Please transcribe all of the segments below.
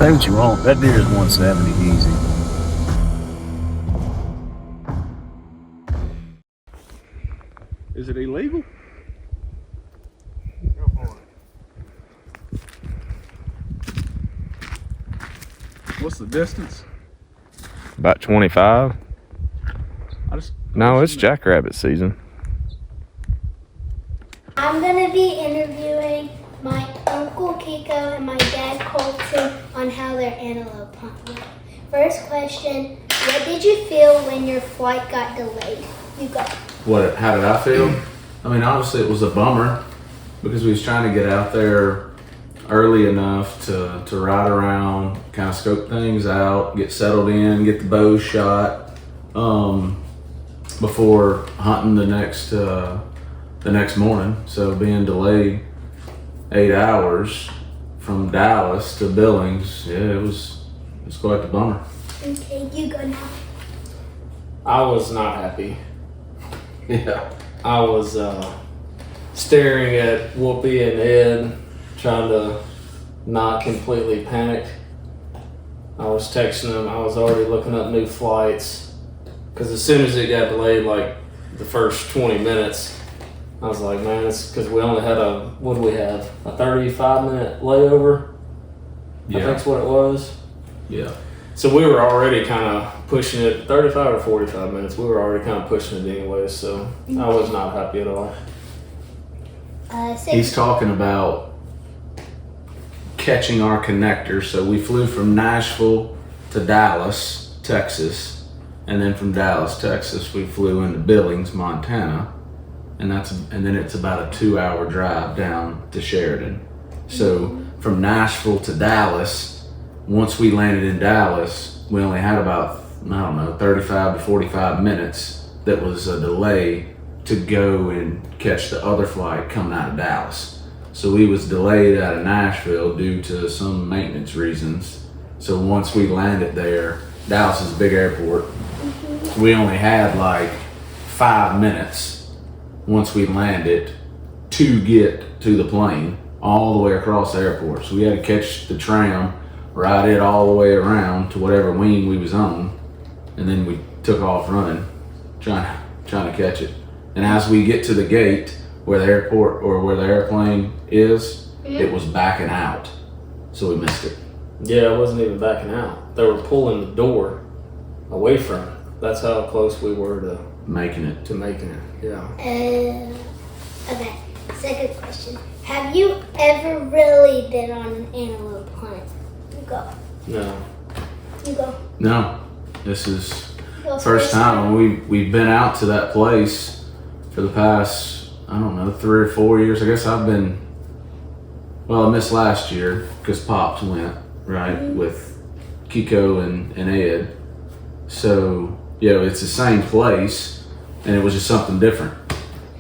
Say what you want. That deer is 170 easy. Is it illegal? Go for it. What's the distance? About 25. No, it's that. jackrabbit season. I'm going to be interviewing my Uncle Kiko and my dad Colton on how their antelope hunt went. First question, what did you feel when your flight got delayed? You go. How did I feel? I mean, obviously it was a bummer because we was trying to get out there early enough to ride around, kind of scope things out, get settled in, get the bows shot before hunting the next morning. So being delayed 8 hours from Dallas to Billings, yeah, it was quite the bummer. Okay, you go now. I was not happy. Yeah. I was staring at Whoopi and Ed, trying to not completely panic. I was texting them. I was already looking up new flights because as soon as it got delayed, like the first 20 minutes, I was like, man, it's because we only had a 35-minute layover. Yeah. I think's what it was. Yeah. So we were already kind of pushing it, 35 or 45 minutes. We were already kind of pushing it anyway, so I was not happy at all. He's talking about catching our connector. So we flew from Nashville to Dallas, Texas, and then from Dallas, Texas, we flew into Billings, Montana, and then it's about a 2-hour drive down to Sheridan. So from Nashville to Dallas, once we landed in Dallas, we only had about, 35 to 45 minutes that was a delay to go and catch the other flight coming out of Dallas. So we was delayed out of Nashville due to some maintenance reasons. So once we landed there, Dallas is a big airport. We only had like 5 minutes once we landed to get to the plane all the way across the airport. So we had to catch the tram, ride it all the way around to whatever wing we was on, and then we took off running, trying to catch it. And as we get to the gate where the airport or where the airplane is, it was backing out, so we missed it. Yeah, it wasn't even backing out. They were pulling the door away from it. That's how close we were to Making it. Yeah. Okay, second question. Have you ever really been on an antelope hunt? You go. No. You go. No, this is Your first time. We've been out to that place for the past, 3 or 4 years. I guess I missed last year because Pops went, right, with Kiko and Ed. So, it's the same place, and it was just something different.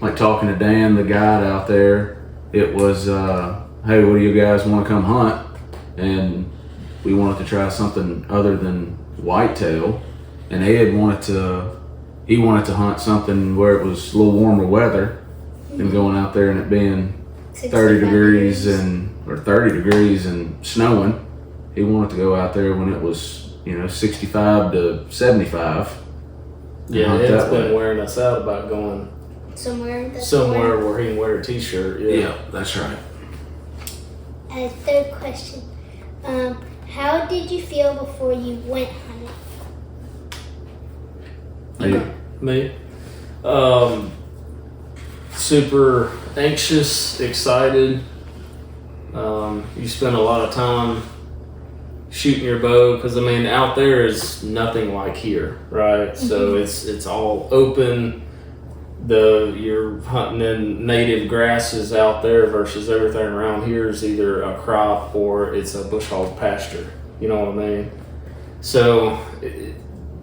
Like talking to Dan, the guide out there, it was, hey, what do you guys want to come hunt? And we wanted to try something other than whitetail. And Ed wanted to hunt something where it was a little warmer weather than going out there and it being 30 degrees or 30 degrees and snowing. He wanted to go out there when it was, 65 to 75. Yeah, Ed's been wearing us out about going somewhere where he can wear a t-shirt. Yeah, that's right. Third question. How did you feel before you went hunting? Me? Super anxious, excited. You spend a lot of time shooting your bow because out there is nothing like here, right? So it's all open. You're hunting in native grasses out there versus everything around here is either a crop or it's a bush hog pasture. You know what I mean? So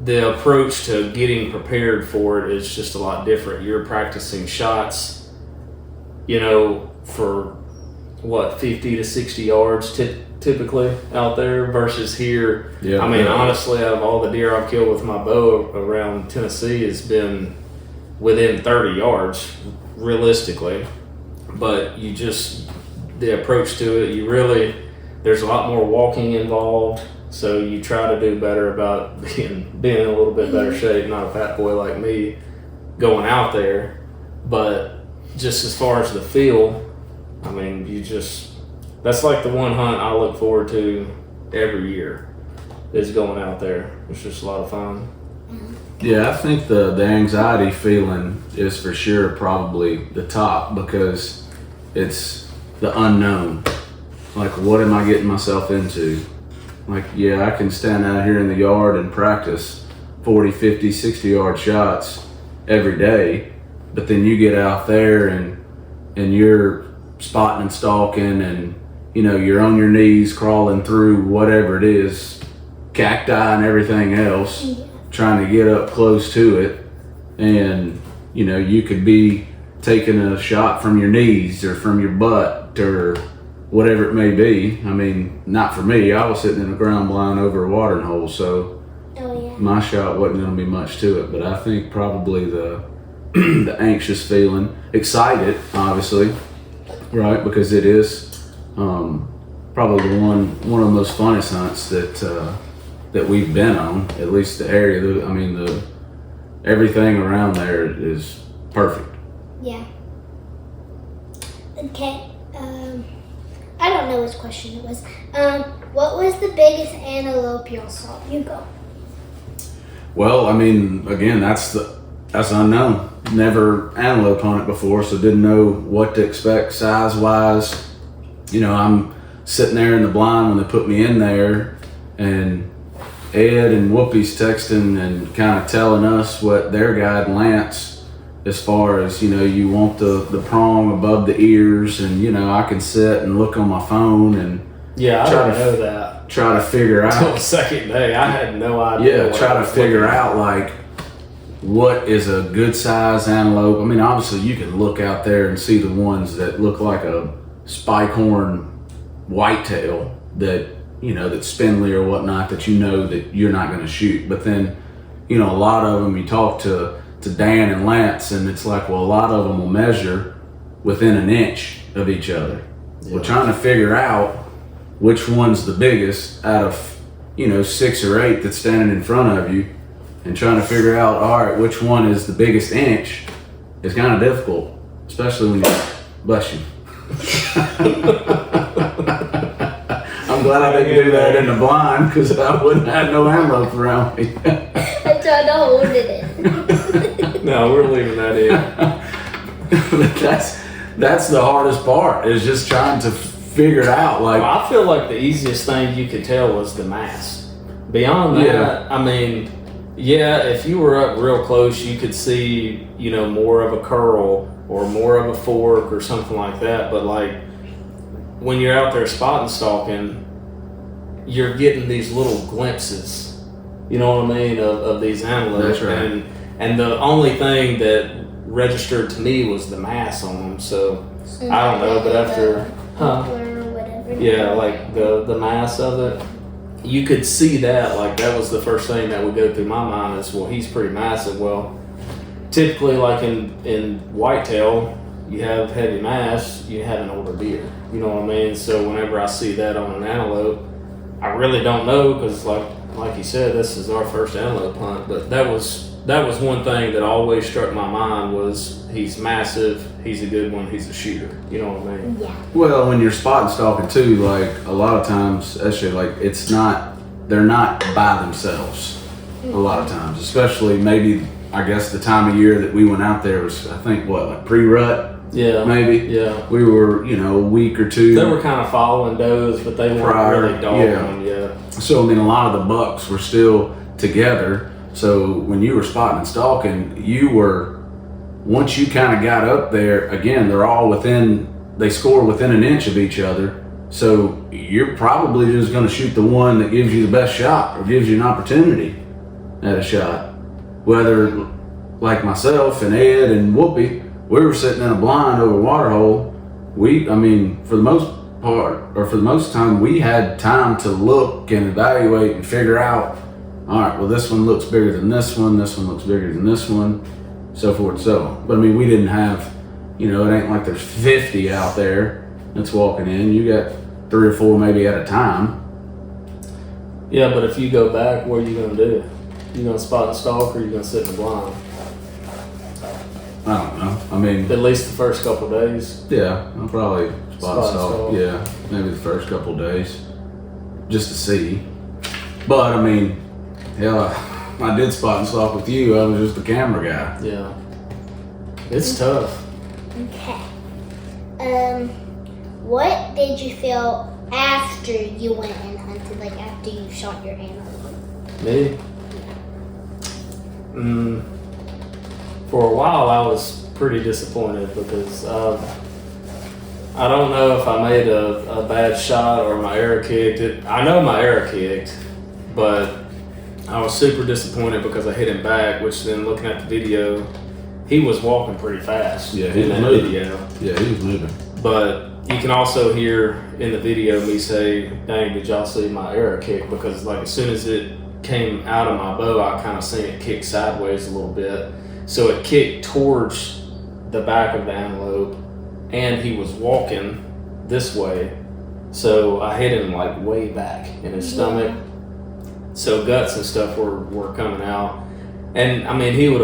the approach to getting prepared for it is just a lot different. You're practicing shots, for 50 to 60 yards typically out there versus here. Yeah, honestly, out of all the deer I've killed with my bow around Tennessee, has been within 30 yards realistically. But the approach to it, you really there's a lot more walking involved. So you try to do better about being in a little bit better shape. Not a fat boy like me going out there, but just as far as the feel, I mean, that's like the one hunt I look forward to every year, is going out there. It's just a lot of fun. Yeah, I think the anxiety feeling is for sure probably the top, because it's the unknown. Like, what am I getting myself into? Like, yeah, I can stand out here in the yard and practice 40, 50, 60 yard shots every day, but then you get out there and you're spotting and stalking, and you know, you're on your knees crawling through whatever it is, cacti and everything else, trying to get up close to it. And you know, you could be taking a shot from your knees or from your butt or whatever it may be. I mean, not for me. I was sitting in a ground blind over a watering hole, so my shot wasn't going to be much to it. But I think probably the the anxious feeling, excited, obviously, right? Because it is probably one of the most funnest hunts that we've been on. At least the area. I mean, everything around there is perfect. Yeah. Okay. I don't know which question it was. What was the biggest antelope you saw? You go. Well, I mean, again, that's unknown. Never antelope hunted before, so didn't know what to expect size wise. You know, I'm sitting there in the blind when they put me in there, and Ed and Whoopi's texting and kind of telling us what their guide Lance, as far as, you know, you want the prong above the ears, and you know, I can sit and look on my phone and Yeah, I didn't know that. Try to figure Until out. the second day, I had no idea. Yeah, try to figure out like what is a good size antelope. I mean, obviously you can look out there and see the ones that look like a spikehorn whitetail that, you know, that's spindly or whatnot, that you know that you're not going to shoot. But then, you know, a lot of them, you talk to Dan and Lance, and it's like, well, a lot of them will measure within an inch of each other. Yeah. We're trying to figure out which one's the biggest out of, you know, 6 or 8 that's standing in front of you, and trying to figure out, all right, which one is the biggest inch is kind of difficult, especially when you bless you. I'm glad I didn't do that in the blind, because I wouldn't have no antelope around me. I tried to hold it in. No, we're leaving that in. But that's the hardest part, is just trying to figure it out. Like, I feel like the easiest thing you could tell was the mass. Beyond that, Yeah. I mean, yeah, if you were up real close, you could see, you know, more of a curl or more of a fork or something like that. But like, when you're out there spotting stalking, you're getting these little glimpses, you know what I mean, of these antelope. That's right. And the only thing that registered to me was the mass on them. So I don't know, but after, Or whatever. yeah, like the mass of it, you could see that. Like, that was the first thing that would go through my mind is, well, he's pretty massive. Well, typically, like in whitetail, you have heavy mass, you have an older deer. You know what I mean? So whenever I see that on an antelope, I really don't know, because like you said, this is our first antelope hunt. But that was one thing that always struck my mind, was he's massive, he's a good one, he's a shooter. You know what I mean? Yeah. well, when you're spotting stalking too, like a lot of times, actually, like they're not by themselves. A lot of times, especially maybe, I guess the time of year that we went out there was, I think, what, like pre-rut, Yeah. maybe. Yeah. We were, you know, a week or two. They were kind of following does, but they weren't Prior, really dogging yeah. them yet. So I mean, a lot of the bucks were still together. So when you were spotting and stalking, once you kind of got up there, again, they score within an inch of each other. So you're probably just going to shoot the one that gives you the best shot, or gives you an opportunity at a shot. Whether, like myself and Ed and Whoopi, we were sitting in a blind over a water hole. For the most part, or for the most time, we had time to look and evaluate and figure out, all right, well, this one looks bigger than this one looks bigger than this one, so forth and so on. But I mean, we didn't have, you know, it ain't like there's 50 out there that's walking in. You got 3 or 4 maybe at a time. Yeah, but if you go back, what are you gonna do? You gonna spot and stalk, or you gonna sit in the blind? I don't know. I mean, At least the first couple days. yeah, I'll probably spot and stalk. stalk. Yeah, maybe the first couple days, just to see. But I mean, hell, I did spot and stalk with you. I was just the camera guy. Yeah. It's tough. Okay. What did you feel after you went and hunted? Like after you shot your animal? Me? For a while, I was pretty disappointed because I don't know if I made a bad shot or my arrow kicked. I know my arrow kicked, but I was super disappointed because I hit him back, which then looking at the video, he was walking pretty fast Yeah, he in was that moving. video. Yeah, he was moving. But you can also hear in the video me say, dang, did y'all see my arrow kick? Because like as soon as it came out of my bow, I kind of seen it kick sideways a little bit. So it kicked towards the back of the antelope, and he was walking this way. So I hit him like way back in his stomach. So guts and stuff were coming out. And I mean, he would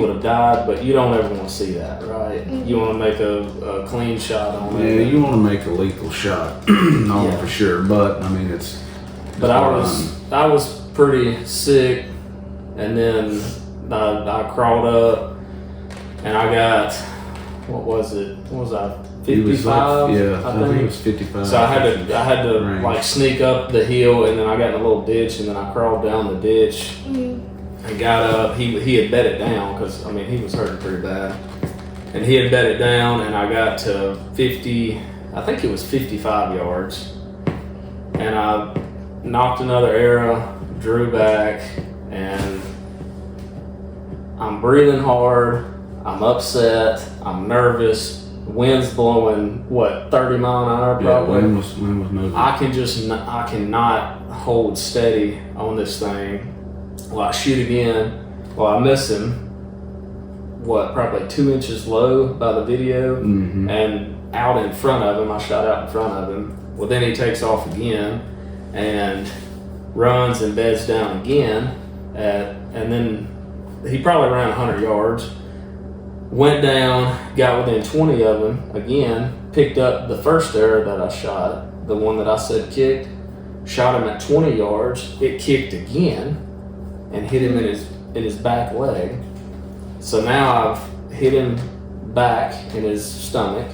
have died, but you don't ever want to see that, right? You want to make a clean shot on Yeah, it. you want to make a lethal shot, no, Yeah. for sure. But I mean, it's. But I was pretty sick, and then I crawled up, and I got, what was it? What was I? He was 55. like, yeah, I I think it think. was 55. So I had to Range. like sneak up the hill, and then I got in a little ditch, and then I crawled down the ditch and got up. He had bedded down because I mean he was hurting pretty bad, and he had bedded down, and I got to 50. I think it was 55 yards, and I knocked another arrow, drew back, and I'm breathing hard. I'm upset. I'm nervous. Wind's blowing, 30 mile an hour Yeah, probably. wind was moving. I cannot hold steady on this thing. Well, I shoot again. Well, I miss him. Probably 2 inches low by the video, and out in front of him. I shot out in front of him. Well, then he takes off again and runs and beds down again, and then he probably ran 100 yards. Went down, got within 20 of him again, picked up the first arrow that I shot, the one that I said kicked, shot him at 20 yards. It kicked again and hit him in his back leg. So now I've hit him back in his stomach,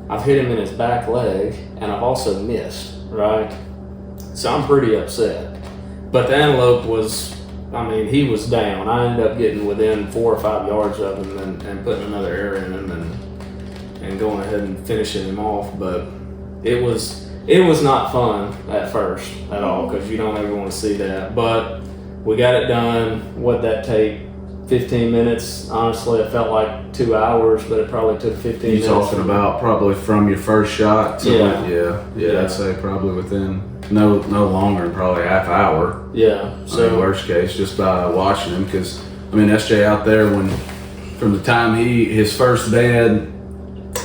I've hit him in his back leg, and I've also missed, right? So I'm pretty upset. But the antelope was, he was down. I ended up getting within 4 or 5 yards of him and putting another arrow in him and going ahead and finishing him off. But it was not fun at first at all because you don't ever want to see that. But we got it done. What'd that take? 15 minutes. Honestly, it felt like 2 hours, but it probably took 15 minutes. You're talking about probably from your first shot to Yeah. I'd say probably within no longer than probably a half hour. Yeah. So worst case, just by watching him, because SJ out there from the time his first bed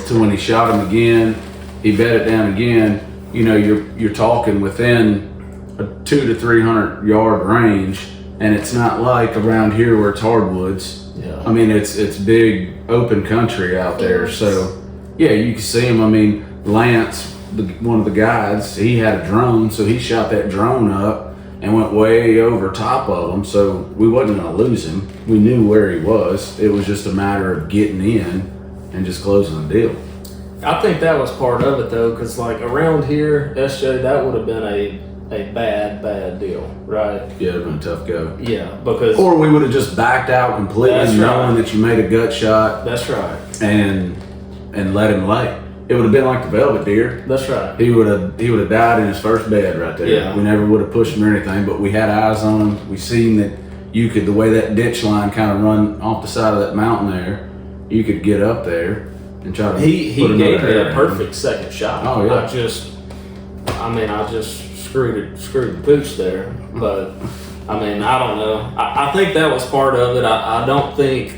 to when he shot him again, he bedded down again. You're talking within a 200 to 300 yard range, and it's not like around here where it's hardwoods. Yeah. It's big open country out there. So yeah, you can see him. Lance, one of the guides, he had a drone, so he shot that drone up and went way over top of him. So we wasn't gonna lose him. We knew where he was. It was just a matter of getting in and just closing the deal. I think that was part of it though, because like around here, SJ, that would have been a bad deal, right? Yeah, it'd been a tough go. Yeah, because Or we would have just backed out completely, That's knowing right. that you made a gut shot that's right. and let him lay. It would have been like the velvet deer. That's right. He would have died in his first bed right there. Yeah. We never would have pushed him or anything, but we had eyes on him. We seen that the way that ditch line kind of run off the side of that mountain there, you could get up there and try to. He put gave another me arrow a in. perfect second shot. Oh, yeah. I just screwed the pooch there. But I don't know. I think that was part of it. I don't think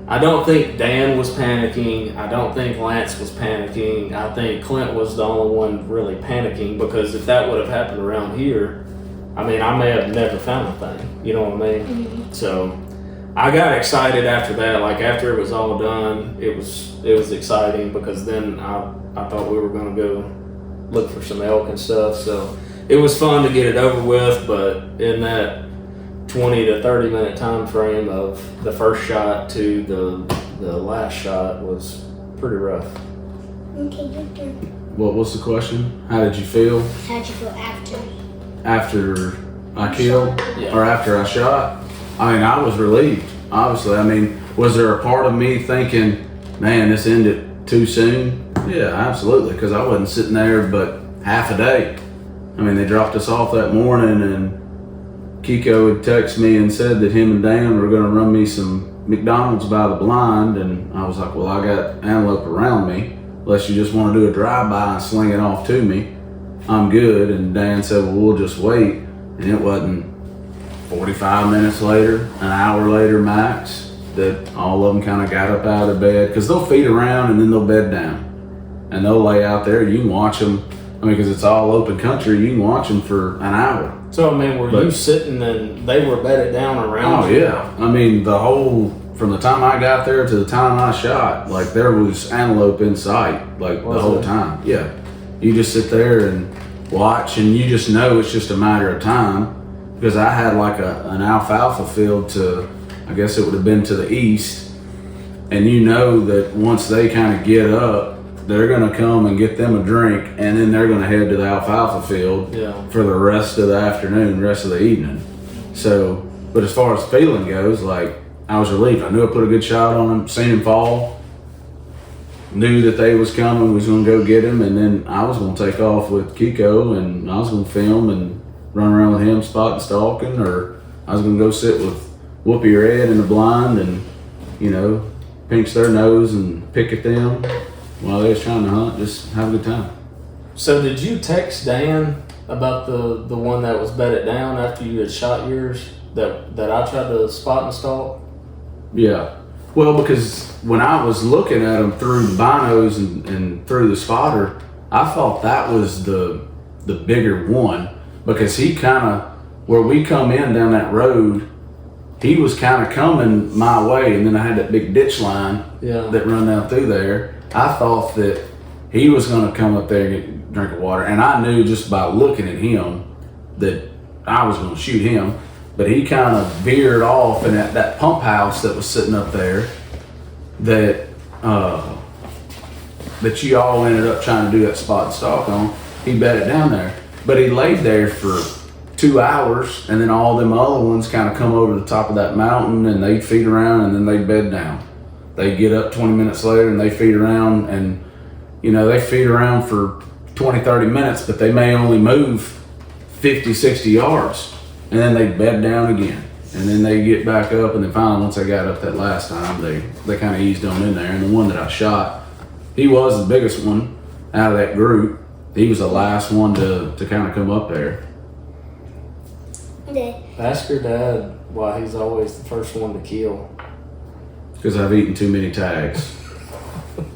I don't think Dan was panicking. I don't think Lance was panicking. I think Clint was the only one really panicking, because if that would have happened around here, I mean, I may have never found a thing. You know what I mean? So I got excited after that. Like after it was all done, it was exciting, because then I thought we were going to go look for some elk and stuff. So it was fun to get it over with, but in that 20 to 30 minute time frame of the first shot to the last shot was pretty rough. Okay, your turn. What was the question? How did you feel How'd you feel after? after I killed Yeah. or after I shot? I mean, I was relieved, obviously. I mean, was there a part of me thinking, man, this ended too soon? Yeah, absolutely, because I wasn't sitting there but half a day. I mean, they dropped us off that morning, and Kiko had texted me and said that him and Dan were going to run me some McDonald's by the blind, and I was like, well, I got antelope around me. Unless you just want to do a drive-by and sling it off to me, I'm good. And Dan said, well, we'll just wait. And it wasn't 45 minutes later, an hour later max, that all of them kind of got up out of bed, because they'll feed around and then they'll bed down. And they'll lay out there. You can watch them. I mean, because it's all open country, you can watch them for an hour. So, I mean, were you sitting and they were bedded down around Oh, you? yeah. I mean, from the time I got there to the time I shot, like there was antelope in sight, like the whole time. Yeah. You just sit there and watch, and you just know it's just a matter of time, because I had like an alfalfa field to, I guess it would have been to the east, and you know that once they kind of get up, they're going to come and get them a drink, and then they're going to head to the alfalfa field for the rest of the afternoon, rest of the evening. So, but as far as feeling goes, like, I was relieved. I knew I put a good shot on him, seen him fall, knew that they was coming, was going to go get him, and then I was going to take off with Kiko, and I was going to film and run around with him spotting stalking, or I was going to go sit with Whoopi Red in the blind and, you know, pinch their nose and pick at them while they was trying to hunt, just have a good time. So did you text Dan about the one that was bedded down after you had shot yours that I tried to spot and stalk? Yeah. Well, because when I was looking at him through the binos and through the spotter, I thought that was the bigger one, because he kind of, where we come in down that road, he was kind of coming my way, and then I had that big ditch line that run down through there. I thought that he was going to come up there and get a drink of water, and I knew just by looking at him that I was going to shoot him, but he kind of veered off, and at that pump house that was sitting up there that you all ended up trying to do that spot and stalk on, he bedded down there. But he laid there for 2 hours, and then all them other ones kind of come over the top of that mountain, and they'd feed around, and then they'd bed down. They get up 20 minutes later and they feed around, and you know, they feed around for 20, 30 minutes, but they may only move 50, 60 yards, and then they bed down again. And then they get back up, and then finally, once they got up that last time, they kind of eased on in there. And the one that I shot, he was the biggest one out of that group. He was the last one to kind of come up there. Ask your dad why he's always the first one to kill. Because I've eaten too many tags.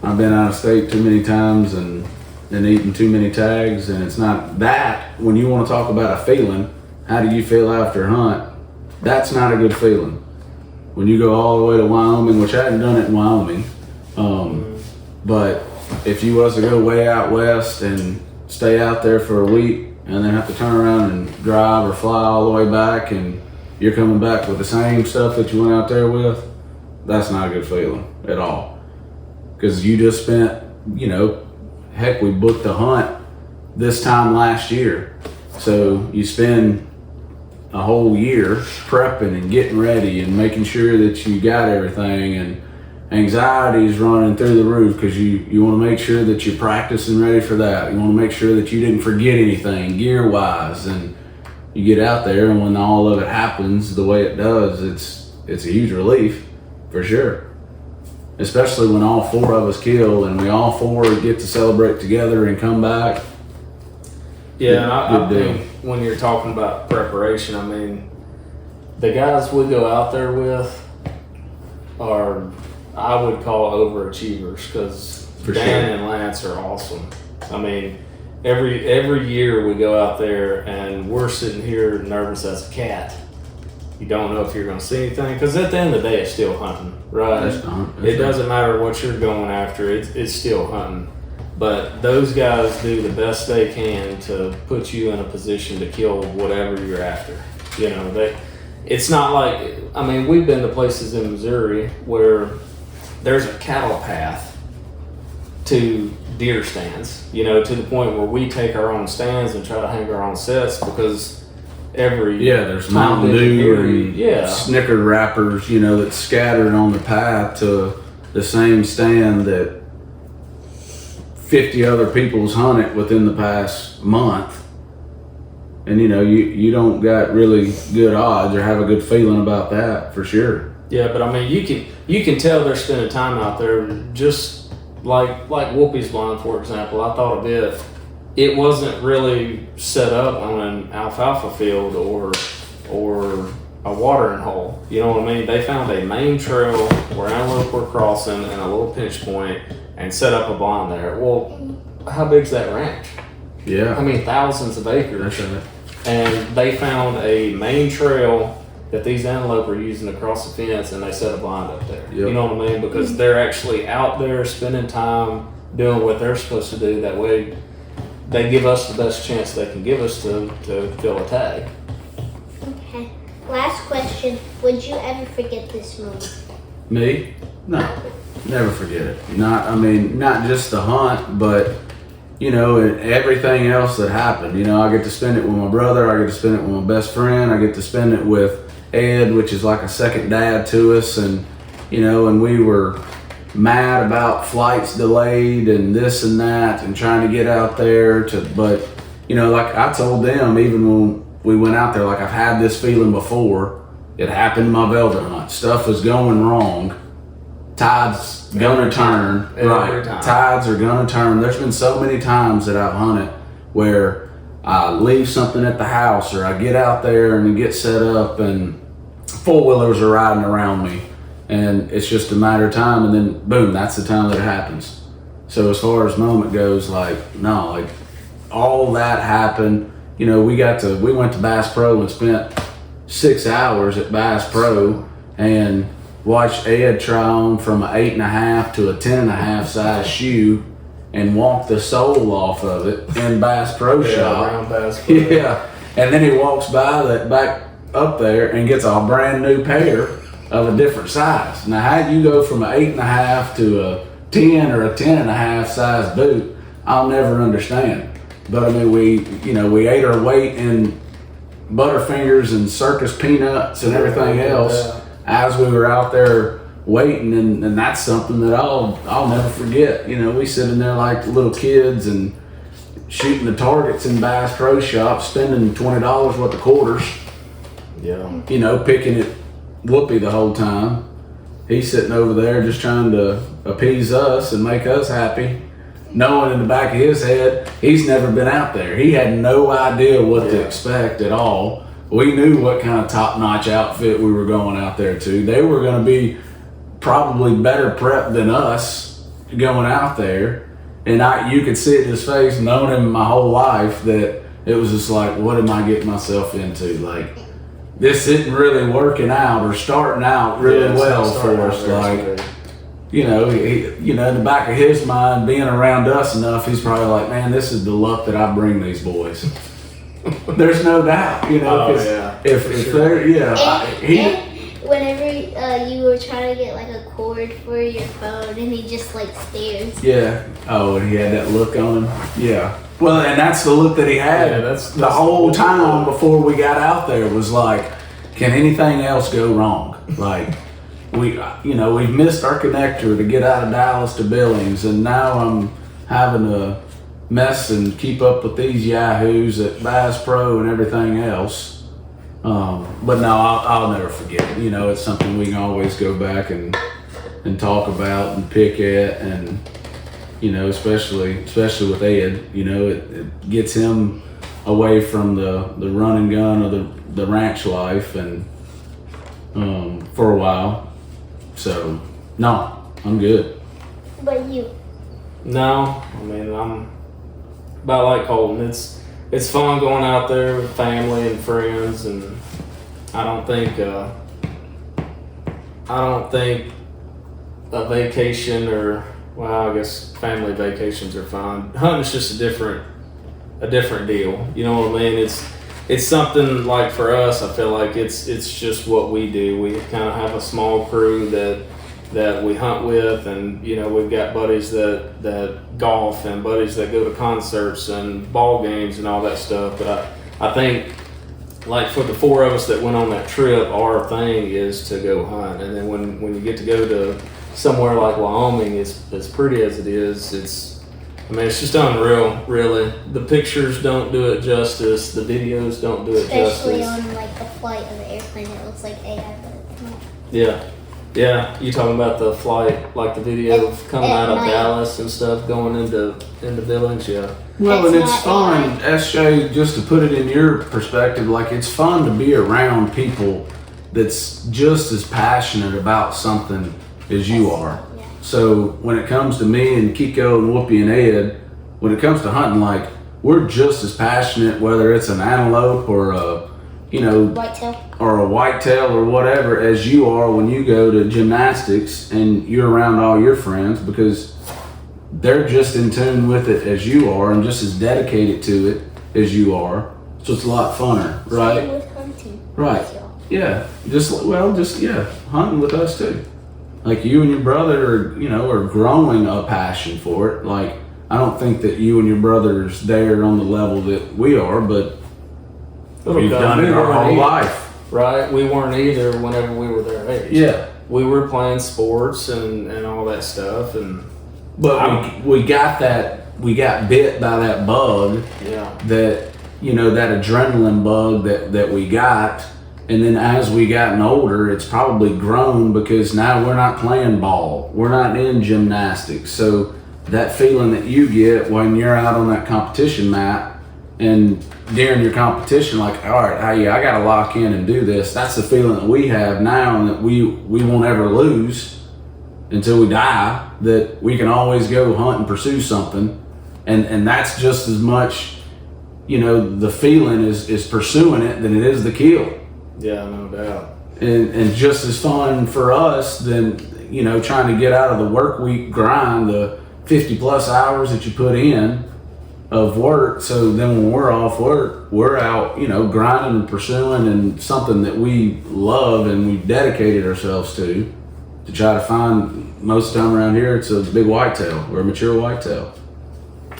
I've been out of state too many times and eaten too many tags, and it's not that. When you want to talk about a feeling, how do you feel after a hunt? That's not a good feeling. When you go all the way to Wyoming, which I hadn't done it in Wyoming, but if you was to go way out west and stay out there for a week and then have to turn around and drive or fly all the way back, and you're coming back with the same stuff that you went out there with, that's not a good feeling at all. Because you just spent, you know, heck, we booked a hunt this time last year. So you spend a whole year prepping and getting ready and making sure that you got everything, and anxiety is running through the roof because you want to make sure that you're practicing ready for that. You want to make sure that you didn't forget anything gear wise, and you get out there, and when all of it happens the way it does, it's a huge relief for sure. Especially when all four of us kill and we all four get to celebrate together and come back. Yeah, and I think when you're talking about preparation, I mean, the guys we go out there with are I would call overachievers because For Dan sure. and Lance are awesome. I mean, every year we go out there and we're sitting here nervous as a cat. You don't know if you're going to see anything because at the end of the day, it's still hunting, right? That's not- that's It doesn't matter what you're going after; it's still hunting. But those guys do the best they can to put you in a position to kill whatever you're after. You know, it's not like, I mean, we've been to places in Missouri where there's a cattle path to deer stands, you know, to the point where we take our own stands and try to hang our own sets because there's time Mountain there's a Dew area- and yeah. Snicker wrappers, you know, that's scattered on the path to the same stand that 50 other people's hunted within the past month. And you know, you don't got really good odds or have a good feeling about that for sure. Yeah, but I mean, you can tell they're spending time out there. Just like Whoopi's blind, for example. I thought a bit. It wasn't really set up on an alfalfa field or a watering hole. You know what I mean? They found a main trail where antelope were crossing and a little pinch point and set up a blind there. Well, how big's that ranch? Yeah, I mean, thousands of acres. that's right. And they found a main trail that these antelope are using to cross the fence, and they set a blind up there. Yep. You know what I mean? Because they're actually out there spending time doing what they're supposed to do. That way, they give us the best chance they can give us to fill a tag. Okay. Last question. Would you ever forget this moment? Me? No, never forget it. Not just the hunt, but you know, and everything else that happened. You know, I get to spend it with my brother. I get to spend it with my best friend. I get to spend it with Ed, which is like a second dad to us. And you know, and we were mad about flights delayed and this and that, and trying to get out there but you know, like I told them, even when we went out there, like I've had this feeling before. It happened in my velvet hunt. Stuff is going wrong. Tide's gonna turn. Every time. Tides are gonna turn. There's been so many times that I've hunted where I leave something at the house or I get out there and it gets set up and four-wheelers are riding around me and it's just a matter of time, and then boom, that's the time that it happens. So as far as moment goes, like all that happened. You know, we went to Bass Pro and spent 6 hours at Bass Pro and watched Ed try on from an 8.5 to a 10.5 size shoe and walk the sole off of it in Bass Pro shop. Around Bass Pro. Yeah, and then he walks by that back up there and gets a brand new pair of a different size. Now, how do you go from an 8.5 to a 10 or a 10.5 size boot? I'll never understand. But I mean, we ate our weight in Butterfingers and circus peanuts and everything else as we were out there waiting, and that's something that I'll never forget. You know, we sitting there like little kids and shooting the targets in Bass Pro Shop, spending $20 worth of quarters. Yeah. You know, picking at Whoopi the whole time. He's sitting over there just trying to appease us and make us happy, knowing in the back of his head he's never been out there. He had no idea what to expect at all. We knew what kind of top-notch outfit we were going out there to. They were going to be probably better prepped than us going out there. And you could see it in his face, known him my whole life, that it was just like, what am I getting myself into? Like, this isn't really working out or starting out really well for us. Like, you know, in the back of his mind, being around us enough, he's probably like, man, this is the luck that I bring these boys. There's no doubt, you know, Oh, 'cause yeah, if they're, And whenever you were trying to get like a cord for your phone, and he just like stares. yeah. Oh, and he had that look on him. Yeah. Well, and that's the look that he had. Yeah, that's the whole time before we got out there was like, can anything else go wrong? Like, we've missed our connector to get out of Dallas to Billings, and now I'm having to mess and keep up with these yahoos at Bass Pro and everything else. But no, I'll never forget it. You know, it's something we can always go back and talk about and pick at, and you know, especially with Ed, you know, it gets him away from the run and gun of the ranch life and for a while. So no, I'm good. What about you? No, I mean I'm about like Colton. It's fun going out there with family and friends, and I don't think a vacation or I guess family vacations are fine. Hunting's just a different deal. You know what I mean? It's something like for us. I feel like it's just what we do. We kind of have a small crew that we hunt with, and you know we've got buddies that golf and buddies that go to concerts and ball games and all that stuff. But I think like for the four of us that went on that trip, our thing is to go hunt. And then when you get to go to somewhere like Wyoming, it's as pretty as it is. It's just unreal, really. The pictures don't do it justice. The videos don't do it Especially justice. on like the flight of the airplane, it looks like AI, but it's not. Yeah. You talking about the flight, like the video of coming at out of night. Dallas and stuff, going into Billings? Yeah. Well, That's and it's not fun, SJ, just to put it in your perspective, like it's fun to be around people that's just as passionate about something as you are. Yeah. So when it comes to me and Kiko and Whoopi and Ed, when it comes to hunting, like we're just as passionate, whether it's an antelope or a, Whitetail. or a whitetail or whatever, as you are when you go to gymnastics and you're around all your friends, because they're just in tune with it as you are and just as dedicated to it as you are. So it's a lot funner, right? Same with hunting. Right. So, Yeah. Hunting with us too. Like you and your brother are growing a passion for it. Like I don't think that you and your brother's there on the level that we are, but we've done it our whole life. Right? We weren't either whenever we were their age. Yeah. We were playing sports and all that stuff, and But we got bit by that bug, yeah. that adrenaline bug that we got. And then as we gotten older, it's probably grown because now we're not playing ball. We're not in gymnastics. So that feeling that you get when you're out on that competition mat and during your competition, like, all right, I got to lock in and do this. That's the feeling that we have now, and that we won't ever lose until we die, that we can always go hunt and pursue something. And that's just as much, the feeling is pursuing it than it is the kill. Yeah, no doubt. And just as fun for us than, trying to get out of the work week grind, the 50 plus hours that you put in of work. So then when we're off work, we're out, grinding and pursuing and something that we love and we dedicated ourselves to try to find. Most of the time around here, it's a big whitetail or a mature whitetail.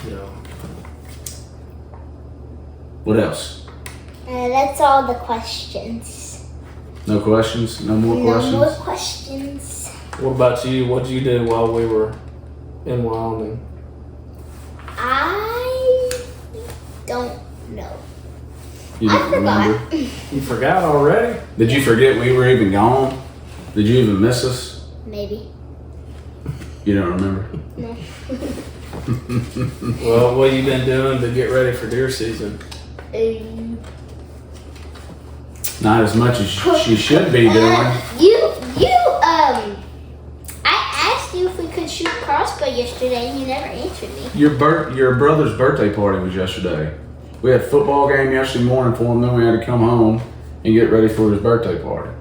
Yeah. What else? that's all the questions. No questions? No more questions? No more questions. What about you? What did you do while we were in Wyoming? I don't know. You I don't remember? forgot. You forgot already? Did you forget we were even gone? Did you even miss us? Maybe. You don't remember? No. Well, what have you been doing to get ready for deer season? Not as much as she should be doing. I asked you if we could shoot crossbow yesterday and you never answered me. Your brother's birthday party was yesterday. We had a football game yesterday morning for him, then we had to come home and get ready for his birthday party.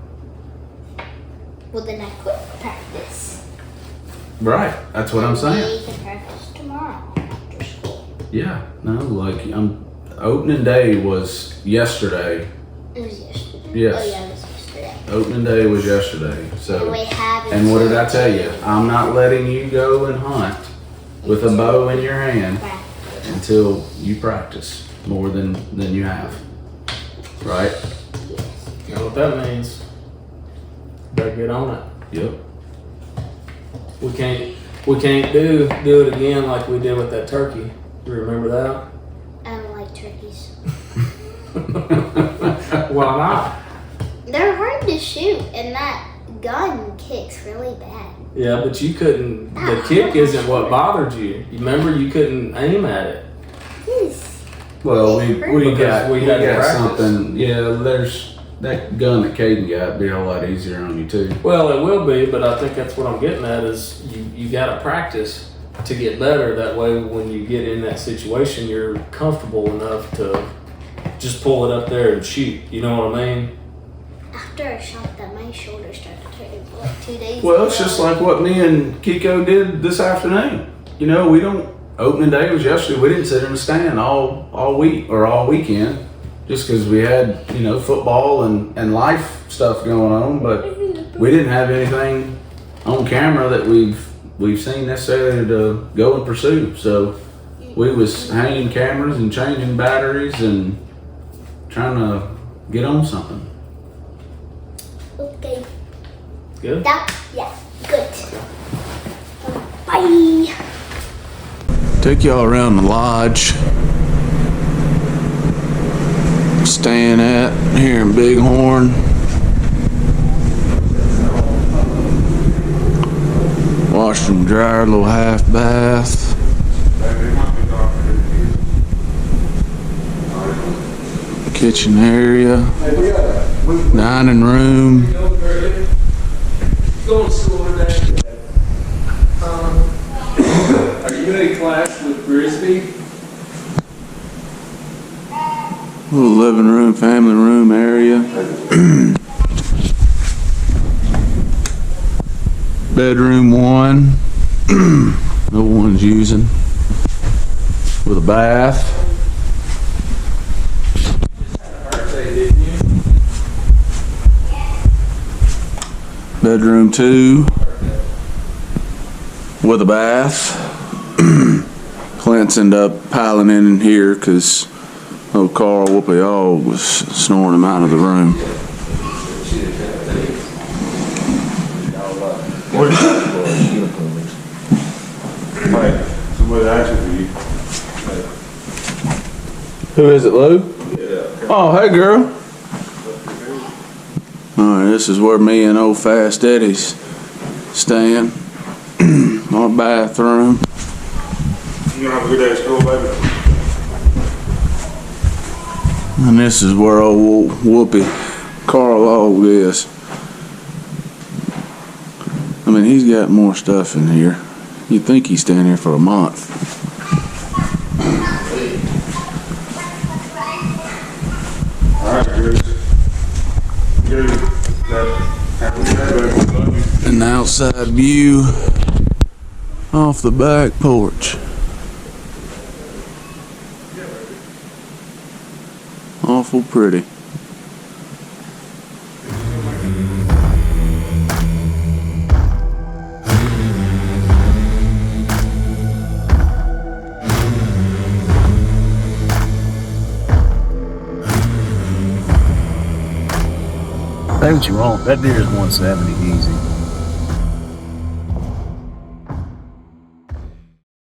Well, then I quit practice. Right, that's what I'm saying. We can practice tomorrow after school. Yeah, no, opening day was yesterday. It was yesterday? Yes. Oh, yeah, it was yesterday. Opening day was yesterday. So, We have and what did I tell you? I'm not letting you go and hunt with a bow in your hand practice. until you practice more than you have. Right? You know what that means? Better get on it. Yep. We can't do it again like we did with that turkey. You remember that? I don't like turkeys. Why not? They're hard to shoot, and that gun kicks really bad. Yeah, but you couldn't. The kick isn't what bothered you. You remember you couldn't aim at it. Yes. Well, we Because got we had to practice. something. Yeah, that gun that Caden got be a whole lot easier on you too. Well, it will be, but I think that's what I'm getting at is you got to practice to get better. That way, when you get in that situation, you're comfortable enough to just pull it up there and shoot. You know what I mean? After I shot that, my shoulder started hurting for like 2 days. Well, it's just like what me and Kiko did this afternoon. You know, we don't. Opening day was yesterday. We didn't sit in the stand all week or all weekend, just because we had, you know, football and life stuff going on. But we didn't have anything on camera that we've seen necessarily to go and pursue. So we was hanging cameras and changing batteries and trying to get on something. Okay. Good. Yeah, good. Bye. Take y'all around the lodge. Staying at here in Bighorn. Washroom, dryer, little half bath. Kitchen area. Dining room. Going to school today. Are you in a class with Frisbee? Little living room, family room area. Bedroom 1. No one's using. With a bath. Bedroom 2. With a bath. Clint's ended up piling in here because old Carl Whoopie all was snoring him out of the room. What is that? Hey, somebody asked for you. Who is it, Lou? Yeah. Oh, hey, girl. All right, this is where me and old Fast Eddie's staying. Our bathroom. You gonna have a good day at school, baby? And this is where old Whoopie Carl Og is. I mean, he's got more stuff in here. You'd think he's staying here for a month. Alright, good. Good. Have a good day, baby. Love you. An outside view off the back porch. Awful pretty. Say what you want. That deer is 170 easy.